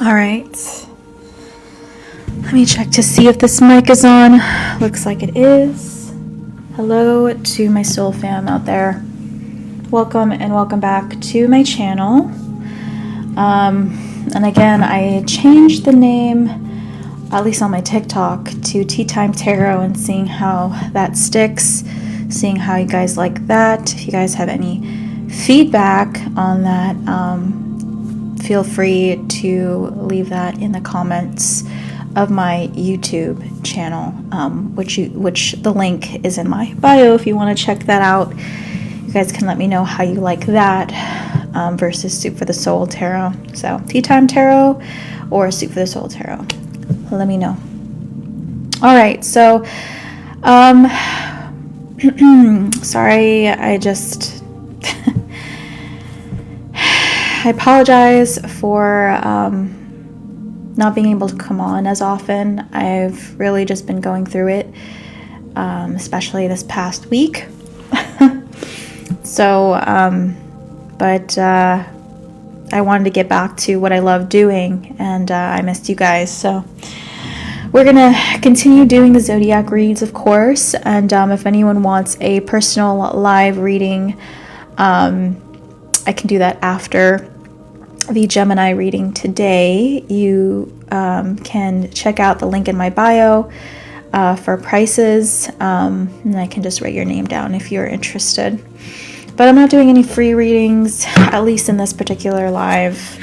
All right. Let me check to see if this mic is on. Looks like it is. Hello to my soul fam out there. Welcome and welcome back to my channel. And again, I changed the name, at least on my TikTok, to Tea Time Tarot, and seeing how that sticks, seeing how you guys like that. If you guys have any feedback on that, feel free to leave that in the comments of my YouTube channel, which the link is in my bio if you want to check that out. You guys can let me know how you like that versus Soup for the Soul Tarot. So Tea Time Tarot or Soup for the Soul Tarot. Let me know. All right, so sorry, I apologize for not being able to come on as often. I've really just been going through it, especially this past week. So, but I wanted to get back to what I love doing, and I missed you guys. So we're going to continue doing the zodiac reads, of course, and if anyone wants a personal live reading, I can do that after the Gemini reading today. You can check out the link in my bio for prices, and I can just write your name down if you're interested. But I'm not doing any free readings, at least in this particular live.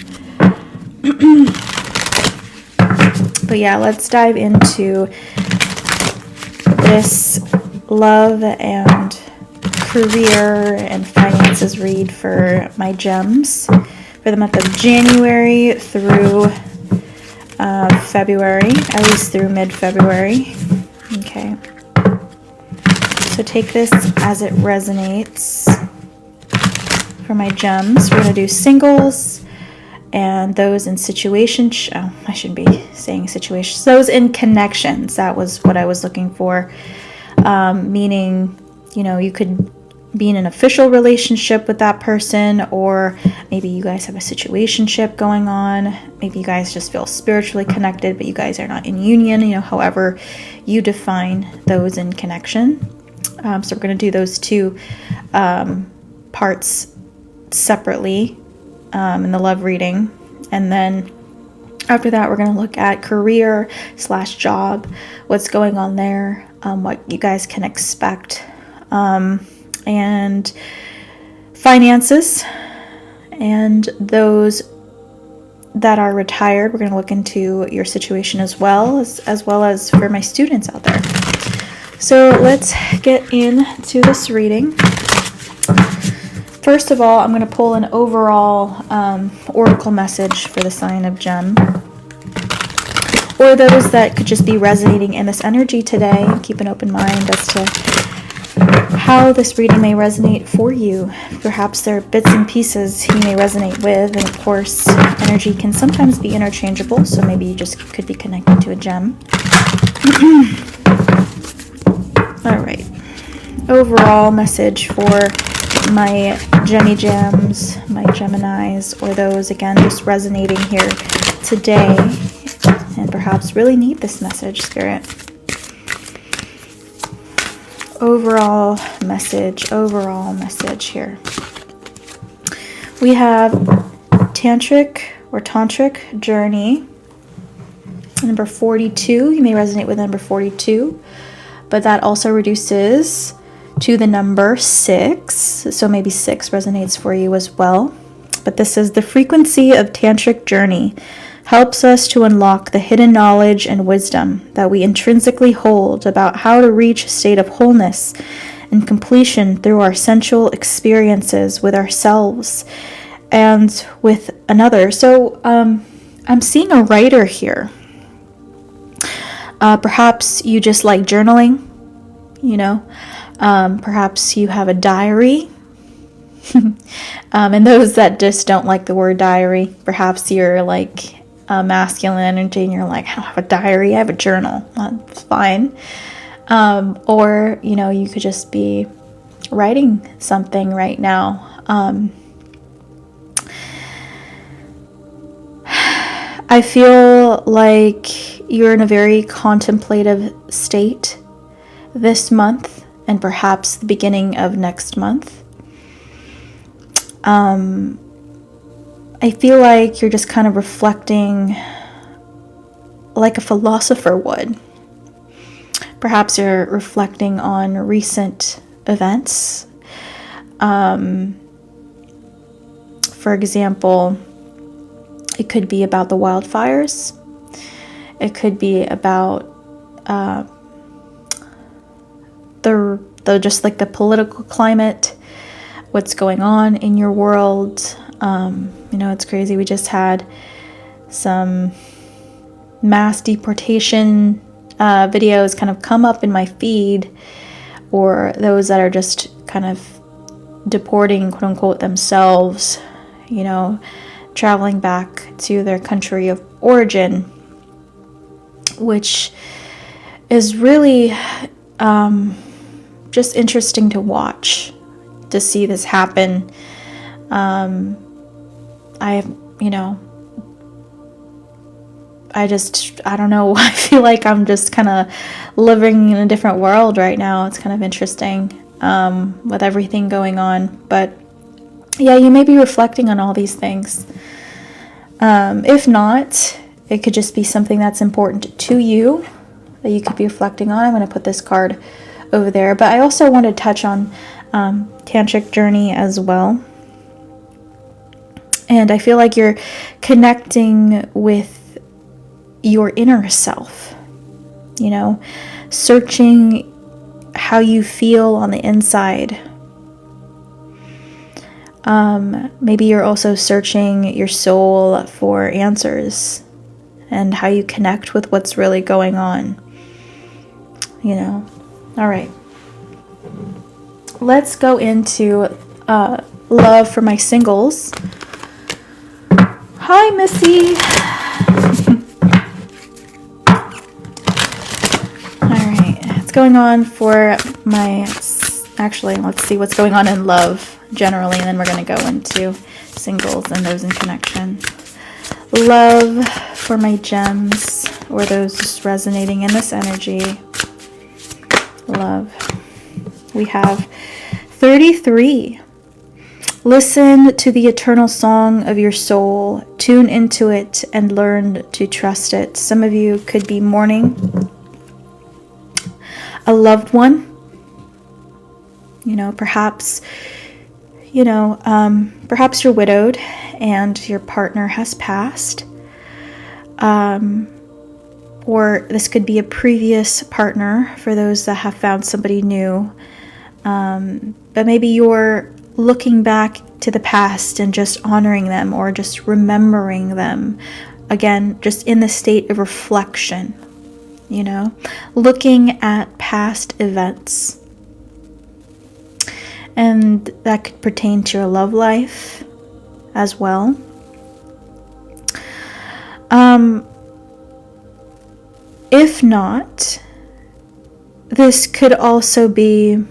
But yeah, let's dive into this love and career and finances read for my gems for the month of January through February, at least through mid-February. Okay. So take this as it resonates for my gems. We're going to do singles and those in situations. Oh, I shouldn't be saying situations. Those in connections. That was what I was looking for. Meaning, you know, you could be in an official relationship with that person, or maybe you guys have a situationship going on. Maybe you guys just feel spiritually connected, but you guys are not in union, you know, however you define those in connection. So we're going to do those two parts separately in the love reading. And then after that, we're going to look at career / job, what's going on there, what you guys can expect, and finances, and those that are retired. We're going to look into your situation as well as for my students out there. So let's get into this reading. First of all, I'm going to pull an overall oracle message for the sign of Gem, or those that could just be resonating in this energy today. Keep an open mind as to how this reading may resonate for you. Perhaps there are bits and pieces you may resonate with, and of course, energy can sometimes be interchangeable, so maybe you just could be connecting to a gem. All right. Overall message for my Gemmy Gems, my Geminis, or those, again, just resonating here today and perhaps really need this message, Spirit. Overall message here. We have tantric journey, number 42. You may resonate with number 42, but that also reduces to the number 6, so maybe 6 resonates for you as well. But this is the frequency of tantric journey helps us to unlock the hidden knowledge and wisdom that we intrinsically hold about how to reach a state of wholeness and completion through our sensual experiences with ourselves and with another. So I'm seeing a writer here. Perhaps you just like journaling, you know. Perhaps you have a diary. And those that just don't like the word diary, perhaps you're like masculine energy and you're like, I don't have a diary, I have a journal. That's fine. Or, you know, you could just be writing something right I feel like you're in a very contemplative state this month and perhaps the beginning of next month. I feel like you're just kind of reflecting like a philosopher would. Perhaps you're reflecting on recent events. For example, it could be about the wildfires. It could be about just like the political climate, what's going on in your world. You know, it's crazy. We just had some mass deportation videos kind of come up in my feed, or those that are just kind of deporting, quote unquote, themselves, you know, traveling back to their country of origin, which is really just interesting to watch, to see this happen. I don't know. I feel like I'm just kind of living in a different world right now. It's kind of interesting with everything going on. But yeah, you may be reflecting on all these things. If not, it could just be something that's important to you that you could be reflecting on. I'm going to put this card over there. But I also want to touch on tantric journey as well. And I feel like you're connecting with your inner self, you know, searching how you feel on the inside. Maybe you're also searching your soul for answers and how you connect with what's really going on, you know. All right. Let's go into love for my singles. Hi, Missy. What's going on for my, actually, let's see what's going on in love generally, and then we're going to go into singles and those in connection. Love for my gems, or those just resonating in this energy. Love. We have 33. Listen to the eternal song of your soul. Tune into it and learn to trust it. Some of you could be mourning a loved one, you know, perhaps perhaps you're widowed and your partner has passed, or this could be a previous partner for those that have found somebody new, but maybe you're looking back to the past and just honoring them, or just remembering them, again, just in the state of reflection. You know, looking at past events. And that could pertain to your love life as well. If not, this could also be,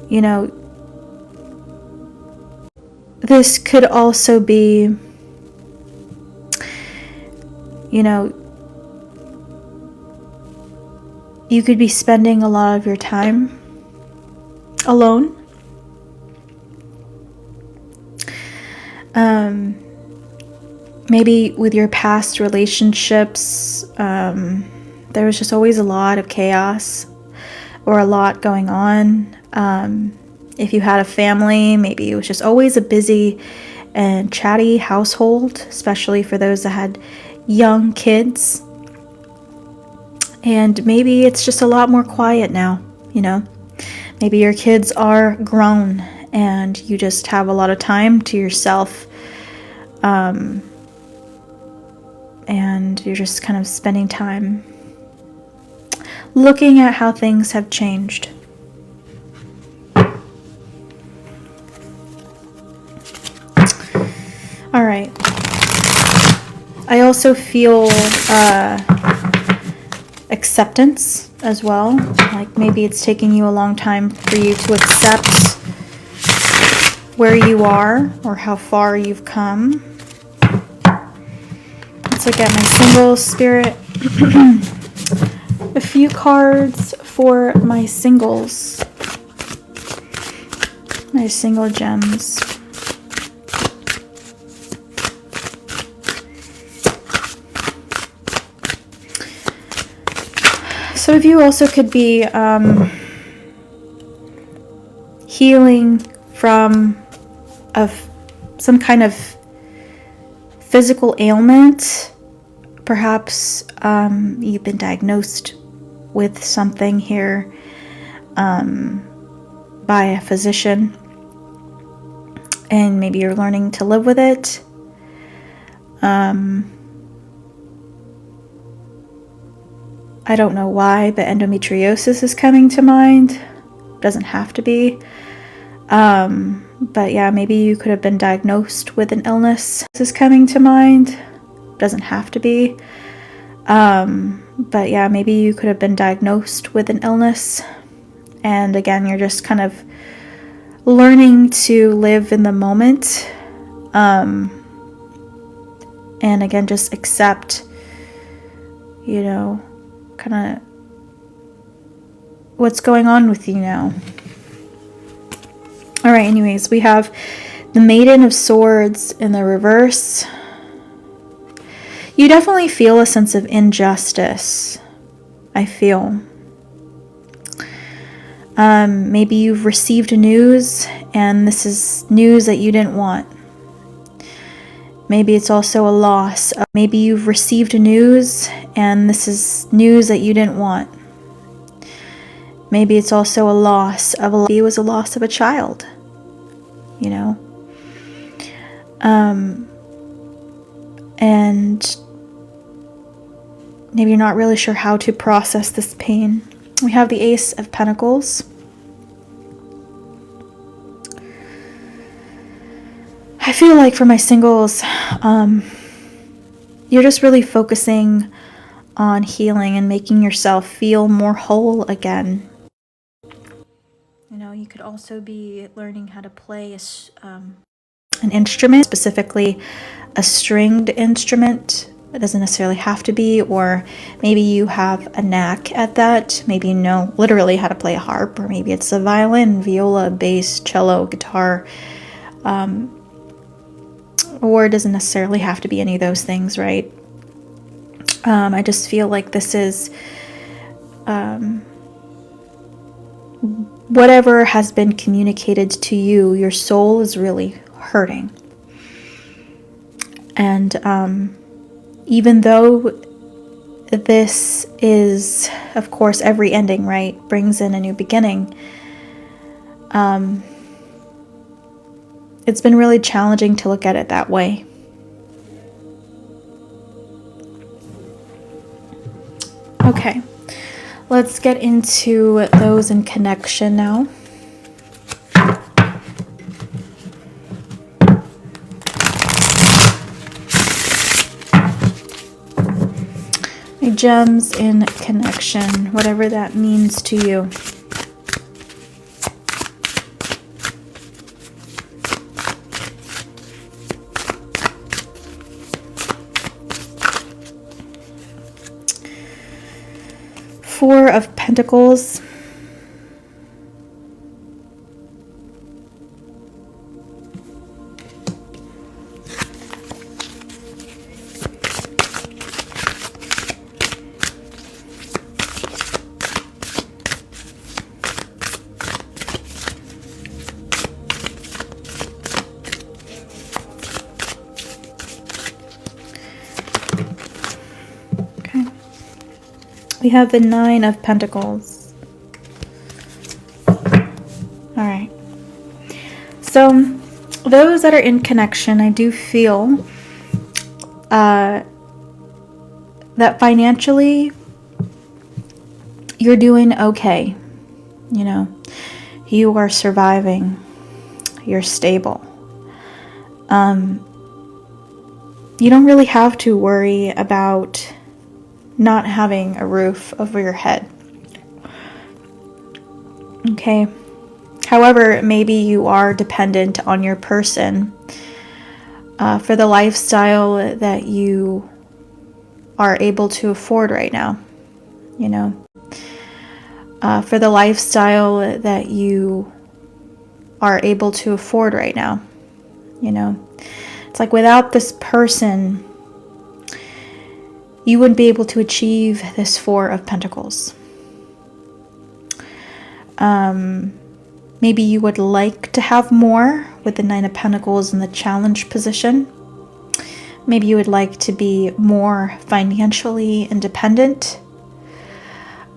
you know, you could be spending a lot of your time alone. Maybe with your past relationships, there was just always a lot of chaos or a lot going on. If you had a family, maybe it was just always a busy and chatty household, especially for those that had young kids. And maybe it's just a lot more quiet now, you know. Maybe your kids are grown and you just have a lot of time to yourself. And you're just kind of spending time looking at how things have changed. All right. I also feel acceptance as well. Like maybe it's taking you a long time for you to accept where you are or how far you've come. look at my singles spirit. A few cards for my singles. My single gems. Some of you also could be healing from some kind of physical ailment. Perhaps you've been diagnosed with something here by a physician, and maybe you're learning to live with it. I don't know why, but endometriosis is coming to mind. Doesn't have to be. But yeah, maybe you could have been diagnosed with an illness. This is coming to mind. Doesn't have to be. But yeah, maybe you could have been diagnosed with an illness. And again, you're just kind of learning to live in the moment. And again, just accept, you know, kind of what's going on with you now. All right, anyways, we have the Maiden of Swords in the reverse. You definitely feel a sense of injustice, I feel. Maybe you've received news and this is news that you didn't want. Maybe it's also a loss. Maybe you've received news and this is news that you didn't want. Maybe it's also a loss of maybe it was a loss of a child, you know. And maybe you're not really sure how to process this pain. We have the Ace of Pentacles. I feel like for my singles, you're just really focusing on healing and making yourself feel more whole again. You know, you could also be learning how to play an instrument, specifically a stringed instrument. It doesn't necessarily have to be, or maybe you have a knack at that. Maybe you know literally how to play a harp, or maybe it's a violin, viola, bass, cello, guitar. Or it doesn't necessarily have to be any of those things, right? I just feel like this is whatever has been communicated to you, your soul is really hurting. And even though this is, of course, every ending, right, brings in a new beginning, it's been really challenging to look at it that way. Okay, let's get into those in connection now. Gems in connection, whatever that means to you. Four of Pentacles. We have the Nine of Pentacles. All right. So those that are in connection, I do feel that financially you're doing okay. You know, you are surviving. You're stable. You don't really have to worry about not having a roof over your head. Okay. However, maybe you are dependent on your person for the lifestyle that you are able to afford right now, you know, for the lifestyle that you are able to afford right now, you know. It's like without this person, you wouldn't be able to achieve this Four of Pentacles. Maybe you would like to have more with the Nine of Pentacles in the challenge position. Maybe you would like to be more financially independent.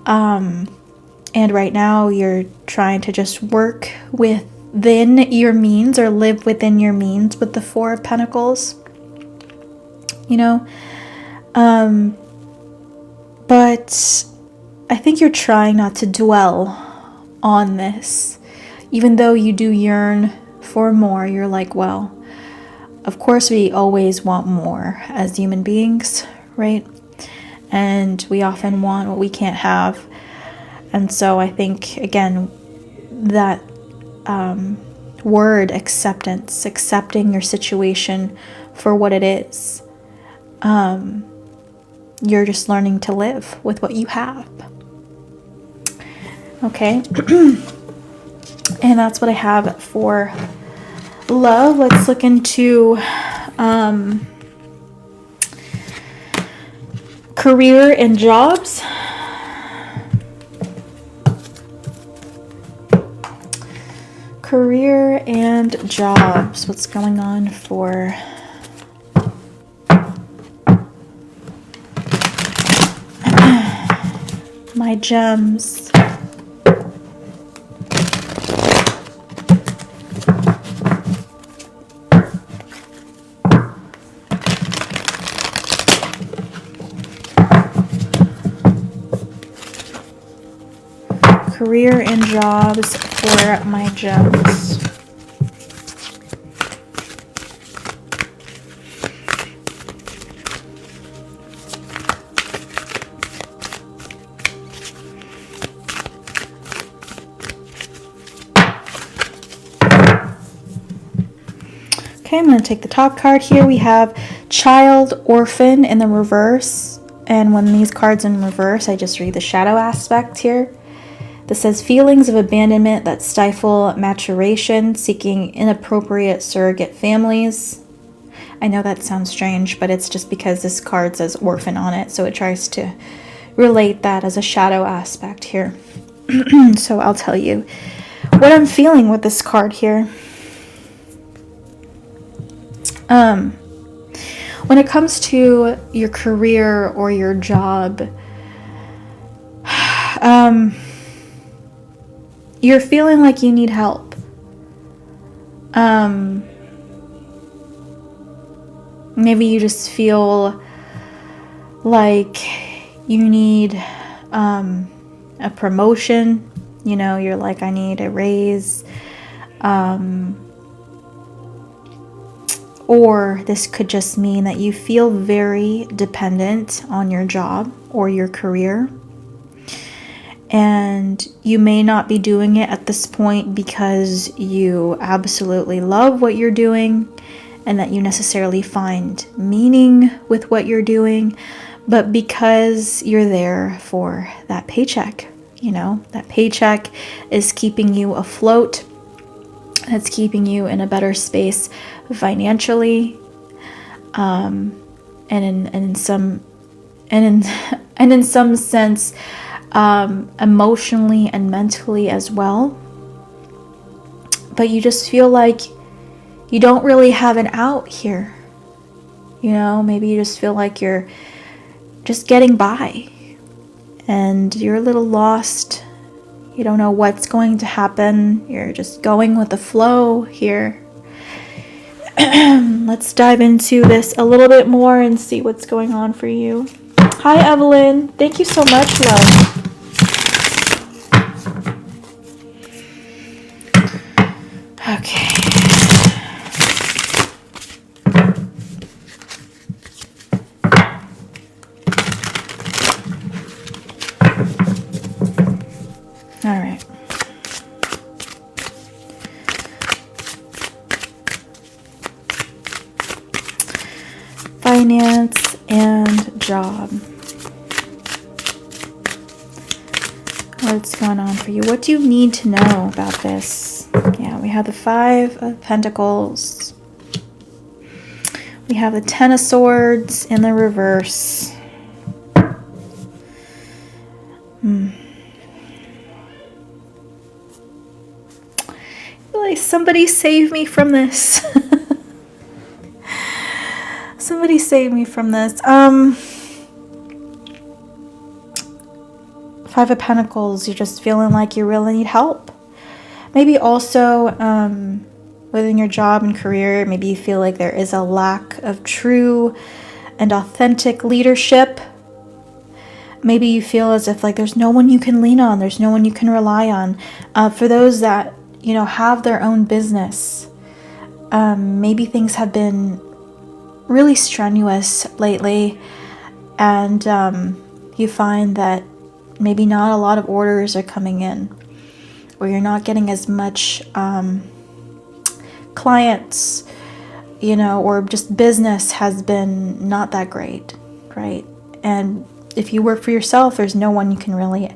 And right now you're trying to just work within your means or live within your means with the Four of Pentacles. You know? But I think you're trying not to dwell on this. Even though you do yearn for more, you're like, well, of course we always want more as human beings, right? And we often want what we can't have. And so I think, again, that word acceptance, accepting your situation for what it is, you're just learning to live with what you have. Okay. And that's what I have for love. Let's look into career and jobs. Career and jobs. What's going on for my gems? Career and jobs for my gems. Okay, I'm going to take the top card here. We have Child, Orphan in the reverse. And when these cards in reverse, I just read the shadow aspect here. This says feelings of abandonment that stifle maturation, seeking inappropriate surrogate families. I know that sounds strange, but it's just because this card says orphan on it, so it tries to relate that as a shadow aspect here. So I'll tell you what I'm feeling with this card here. When it comes to your career or your job, you're feeling like you need help. Maybe you just feel like you need a promotion. You know, you're like, I need a raise. Or this could just mean that you feel very dependent on your job or your career. And you may not be doing it at this point because you absolutely love what you're doing and that you necessarily find meaning with what you're doing, but because you're there for that paycheck. You know, that paycheck is keeping you afloat. It's keeping you in a better space financially, and in some sense, emotionally and mentally as well. But you just feel like you don't really have an out here. You know, maybe you just feel like you're just getting by and you're a little lost. You don't know what's going to happen. You're just going with the flow here. Let's dive into this a little bit more and see what's going on for you. Hi, Evelyn. Thank you so much, love. Okay. All right. Finance and job. What's going on for you? What do you need to know about this? Yeah, we have the 5 of Pentacles. We have the 10 of Swords in the reverse. Like, somebody save me from this. Somebody save me from this. 5 of Pentacles, you're just feeling like you really need help. Maybe also within your job and career, maybe you feel like there is a lack of true and authentic leadership. Maybe you feel as if like there's no one you can lean on, there's no one you can rely on. For those that, you know, have their own business, maybe things have been really strenuous lately, and you find that maybe not a lot of orders are coming in, or you're not getting as much clients, you know, or just business has been not that great, right? And if you work for yourself, there's no one you can really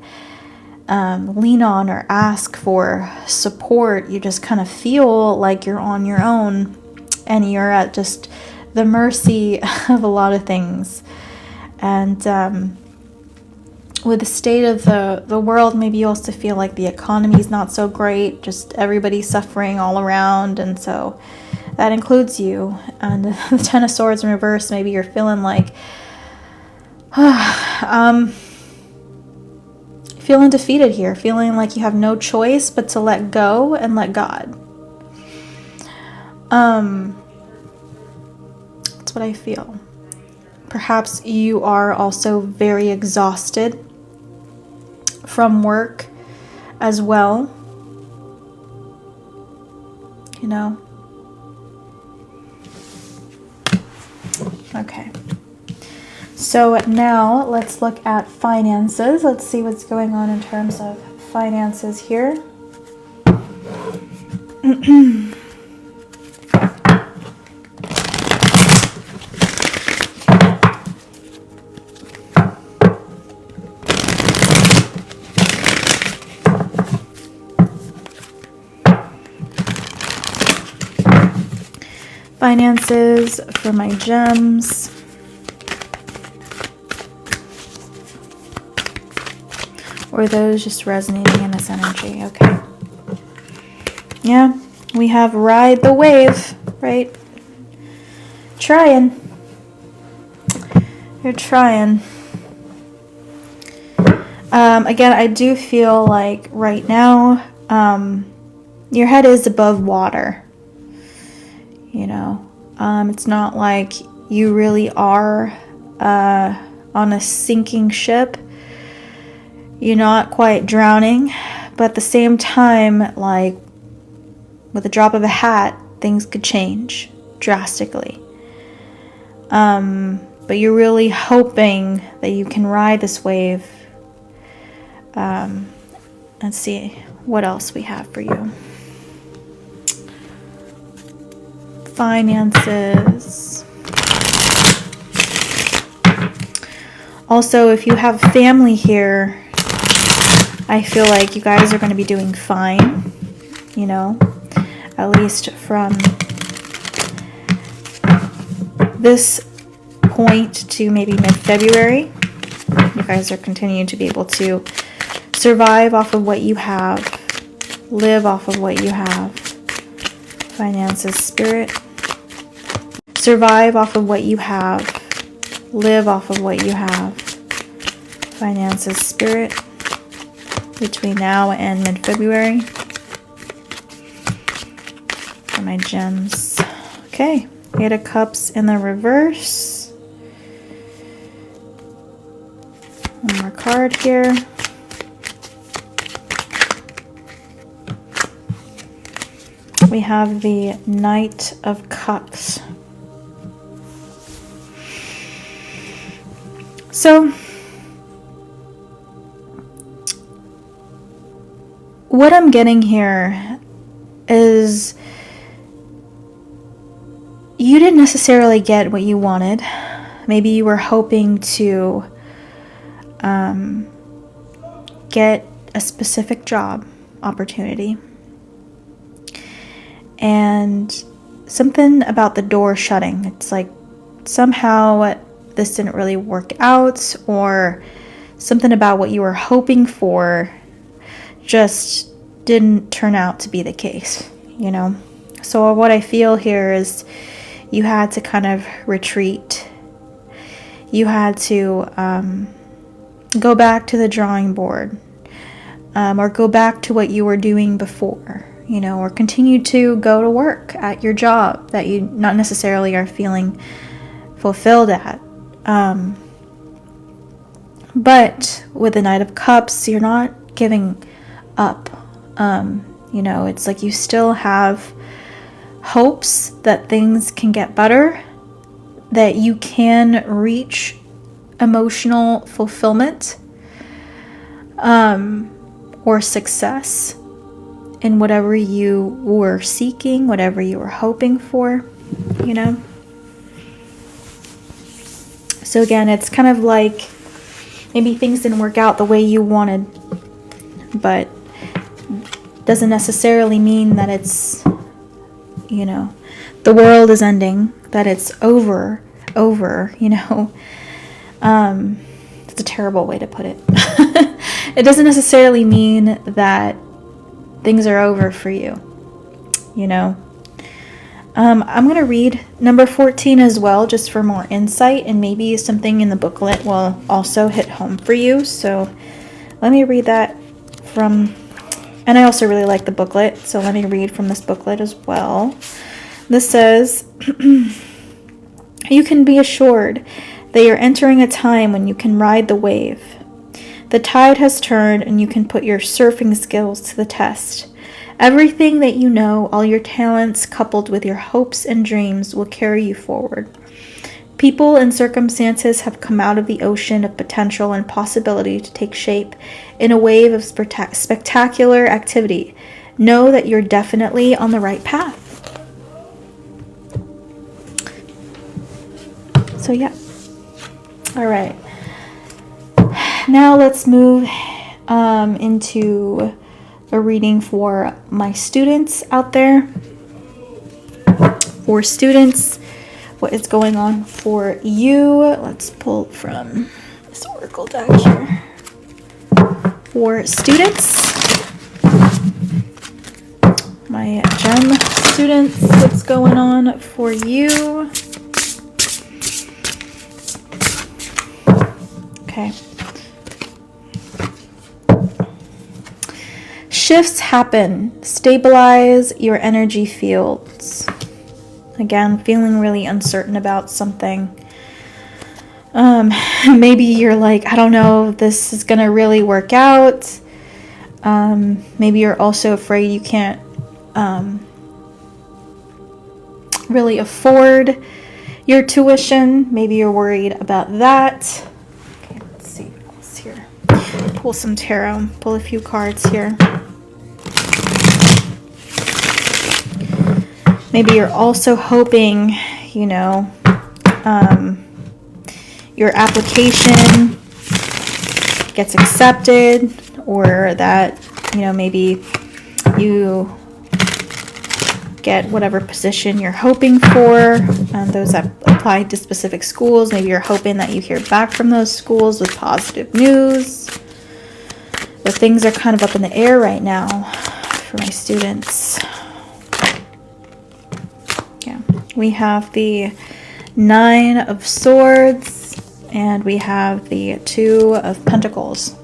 lean on or ask for support. You just kind of feel like you're on your own, and you're at just the mercy of a lot of things. And with the state of the world, maybe you also feel like the economy is not so great, just everybody's suffering all around, and so that includes you. And the 10 of Swords in reverse, maybe you're feeling like feeling defeated here, feeling like you have no choice but to let go and let God. That's what I feel. Perhaps you are also very exhausted from work as well, you know. Okay, so now let's look at finances. Let's see what's going on in terms of finances here. Finances for my gems. Or those just resonating in this energy. Okay. Yeah, we have ride the wave, right? Trying. You're trying. Again, I do feel like right now, your head is above water. You know, it's not like you really are on a sinking ship. You're not quite drowning, but at the same time, like with a drop of a hat, things could change drastically. But you're really hoping that you can ride this wave. Let's see what else we have for you. Finances. Also, if you have family here, I feel like you guys are going to be doing fine, you know, at least from this point to maybe mid-February. You guys are continuing to be able to survive off of what you have, live off of what you have. Finances, spirit. Survive off of what you have, live off of what you have. Finances, spirit. Between now and mid-February. For my gems. Okay, 8 of Cups in the reverse. One more card here. We have the Knight of Cups. So, what I'm getting here is you didn't necessarily get what you wanted. maybe you were hoping to get a specific job opportunity, and something about the door shutting. It's like somehow this didn't really work out, or something about what you were hoping for just didn't turn out to be the case, you know? So what I feel here is you had to kind of retreat. You had to go back to the drawing board, or go back to what you were doing before, you know, or continue to go to work at your job that you not necessarily are feeling fulfilled at. But with the Knight of Cups, you're not giving up. You know, it's like you still have hopes that things can get better, that you can reach emotional fulfillment, or success in whatever you were seeking, whatever you were hoping for, you know? So again, it's kind of like maybe things didn't work out the way you wanted, but doesn't necessarily mean that it's, you know, the world is ending, that it's over, you know. It's a terrible way to put it. It doesn't necessarily mean that things are over for you, you know. I'm going to read number 14 as well, just for more insight, and maybe something in the booklet will also hit home for you. So let me read that from, and I also really like the booklet, so let me read from this booklet as well. This says, you can be assured that you're entering a time when you can ride the wave. The tide has turned and you can put your surfing skills to the test. Everything that you know, all your talents coupled with your hopes and dreams will carry you forward. People and circumstances have come out of the ocean of potential and possibility to take shape in a wave of spectacular activity. Know that you're definitely on the right path. So yeah. All right. Now let's move into a reading for my students out there. For students, what is going on for you? Let's pull from this oracle deck here. For students, my gem students, what's going on for you? Okay. Shifts happen. Stabilize your energy fields. Again, feeling really uncertain about something. Maybe you're like, I don't know if this is going to really work out. Maybe you're also afraid you can't really afford your tuition. Maybe you're worried about that. Okay, let's see what else here. Pull some tarot. Pull a few cards here. Maybe you're also hoping, you know, your application gets accepted, or that, you know, maybe you get whatever position you're hoping for. Those that apply to specific schools, maybe you're hoping that you hear back from those schools with positive news. But things are kind of up in the air right now for my students. Yeah, we have the 9 of Swords, and we have the 2 of Pentacles.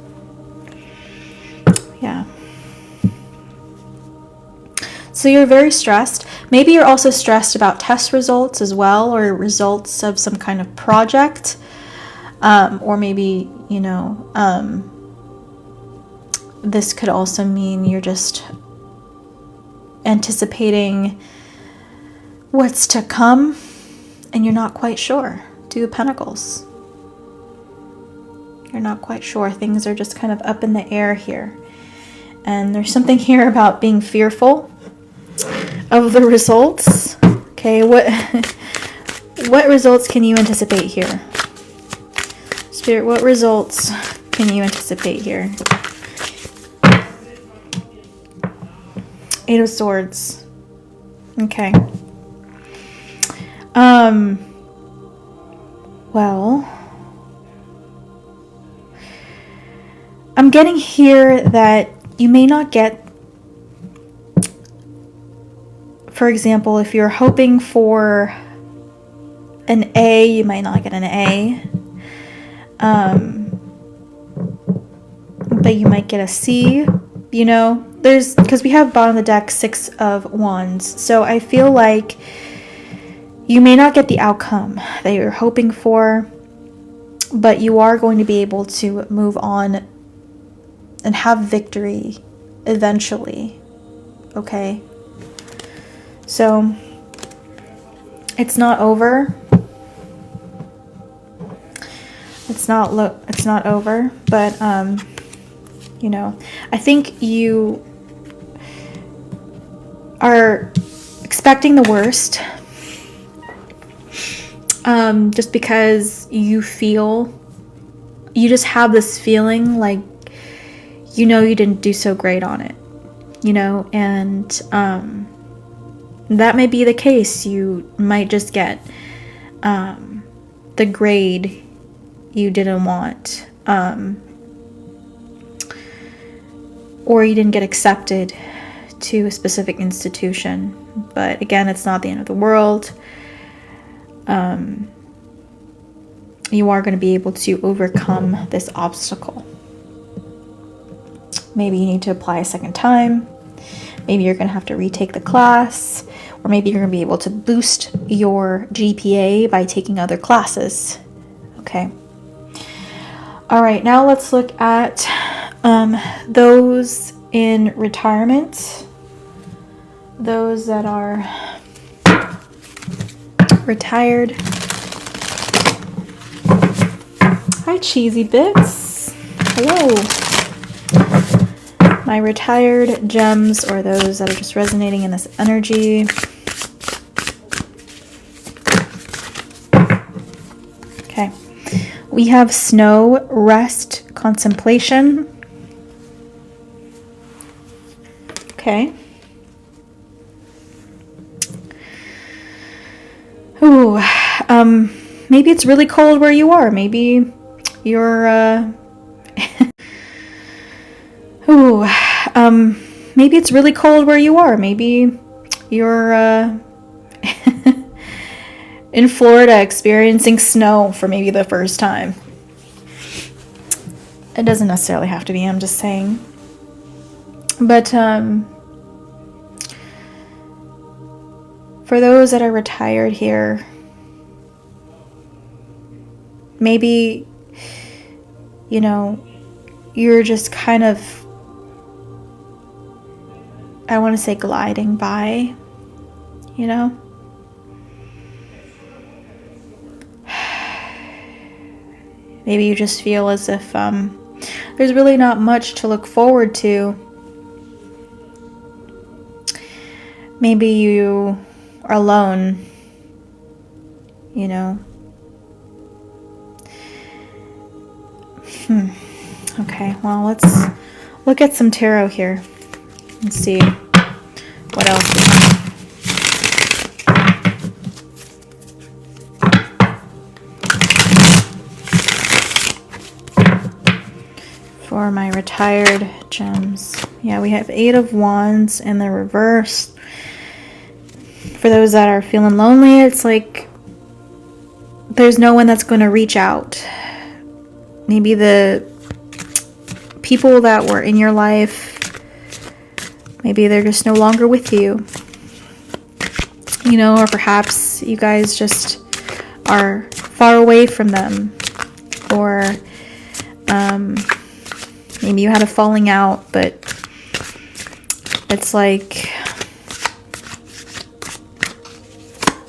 Yeah. So you're very stressed. Maybe you're also stressed about test results as well, or results of some kind of project. Or maybe, you know, this could also mean you're just anticipating what's to come, and you're not quite sure. 2 of Pentacles. You're not quite sure. Things are just kind of up in the air here. And there's something here about being fearful of the results. Okay, What results can you anticipate here? Spirit, what results can you anticipate here? Eight of Swords. Okay. Well, I'm getting here that you may not get, for example, if you're hoping for an A, you might not get an A. But you might get a C, you know, because we have bottom of the deck 6 of Wands. So I feel like you may not get the outcome that you're hoping for, but you are going to be able to move on and have victory eventually. Okay? So it's not over. It's not over, but you know, I think you are expecting the worst, just because you just have this feeling like, you know, you didn't do so great on it, you know, and that may be the case. You might just get the grade you didn't want, or you didn't get accepted to a specific institution. But again, it's not the end of the world. You are going to be able to overcome this obstacle. Maybe you need to apply a second time. Maybe you're going to have to retake the class, or maybe you're going to be able to boost your GPA by taking other classes. Okay. All right, now let's look at those in retirement, those that are retired. Hi, Cheesy Bits. Hello. My retired gems, or those that are just resonating in this energy. Okay. We have snow, rest, contemplation. Okay. Ooh, maybe it's really cold where you are. Maybe you're, ooh, maybe it's really cold where you are. Maybe you're, in Florida experiencing snow for maybe the first time. It doesn't necessarily have to be, I'm just saying. But for those that are retired here, maybe, you know, you're just kind of, I want to say, gliding by, you know? Maybe you just feel as if there's really not much to look forward to. Maybe you are alone, you know. Okay, well, let's look at some tarot here and see what else we have. For my retired gems. Yeah, we have 8 of Wands in the reverse. For those that are feeling lonely, it's like there's no one that's going to reach out. Maybe the people that were in your life, maybe they're just no longer with you. You know, or perhaps you guys just are far away from them. Or maybe you had a falling out, but it's like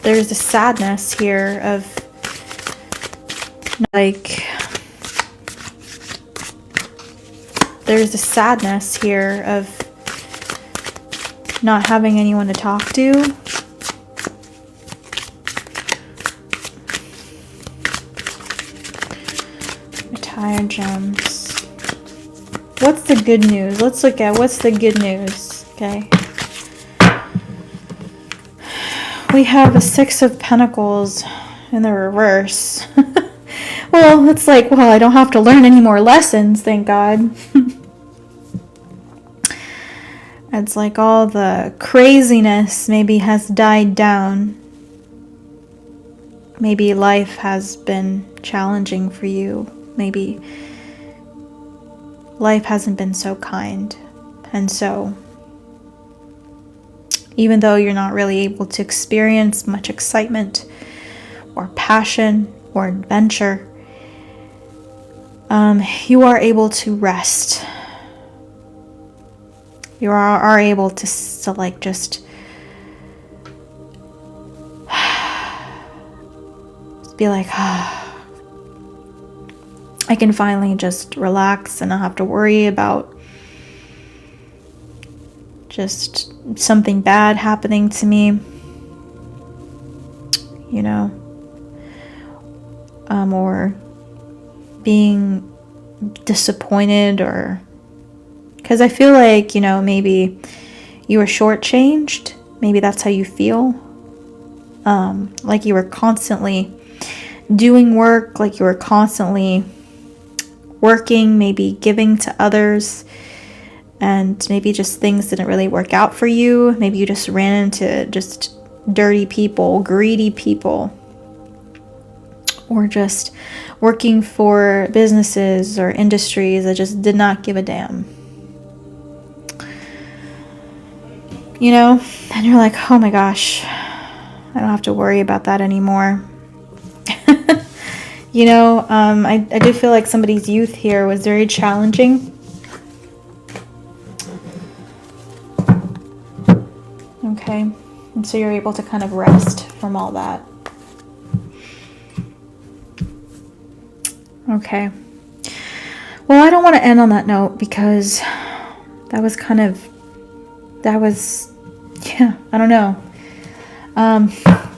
there's a sadness here of like not having anyone to talk to. entire gems. What's the good news? Let's look at what's the good news. Okay. We have a Six of Pentacles in the reverse. Well, it's like, well, I don't have to learn any more lessons, thank God. It's like all the craziness maybe has died down. Maybe life has been challenging for you. Maybe life hasn't been so kind. And so, even though you're not really able to experience much excitement or passion or adventure, you are able to rest. You are able to like just be like, I can finally just relax and not have to worry about just something bad happening to me, you know, or being disappointed, or because I feel like, you know, maybe you were shortchanged. Maybe that's how you feel. Like you were constantly doing work, like you were constantly working, maybe giving to others, and maybe just things didn't really work out for you. Maybe you just ran into just dirty people, greedy people, or just working for businesses or industries that just did not give a damn. You know, and you're like, oh my gosh, I don't have to worry about that anymore. You know, I do feel like somebody's youth here was very challenging. Okay, and so you're able to kind of rest from all that. Okay. Well, I don't want to end on that note because that was, yeah, I don't know.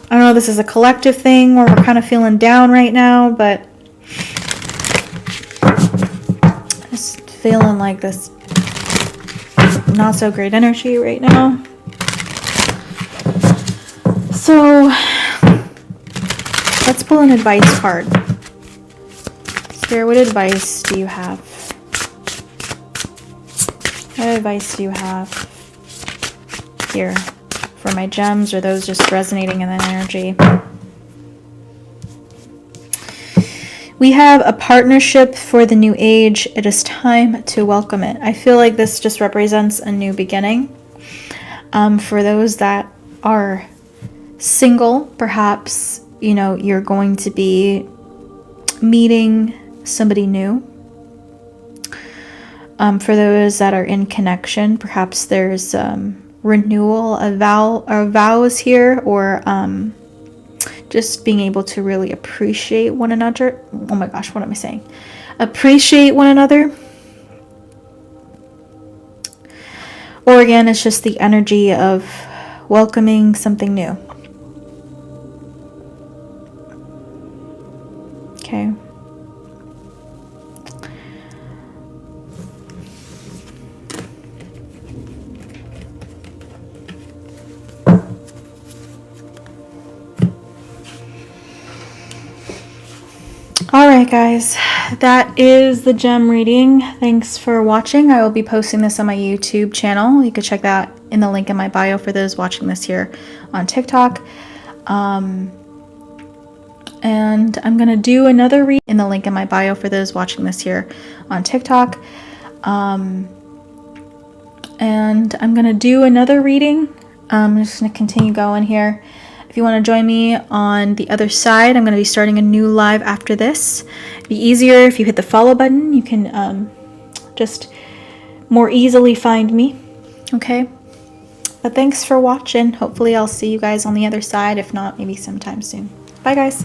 I don't know, this is a collective thing where we're kind of feeling down right now, but just feeling like this not so great energy right now. So let's pull an advice card. Spirit, what advice do you have? What advice do you have here for my gems, or those just resonating in that energy? We have a partnership for the new age. It is time to welcome it. I feel like this just represents a new beginning. For those that are single, perhaps, you know, you're going to be meeting somebody new. For those that are in connection, perhaps there's renewal of vows here, or just being able to really appreciate one another. Oh my gosh, what am I saying? Appreciate one another. Or again, it's just the energy of welcoming something new. Okay. Alright guys, that is the gem reading. Thanks for watching. I will be posting this on my YouTube channel. You can check that in the link in my bio for those watching this here on TikTok. And I'm going to do another read in the link in my bio for those watching this here on TikTok. And I'm going to do another reading. I'm just going to continue going here. If you want to join me on the other side, I'm going to be starting a new live after this. It'd be easier if you hit the follow button. You can just more easily find me. Okay? But thanks for watching. Hopefully I'll see you guys on the other side. If not, maybe sometime soon. Bye guys.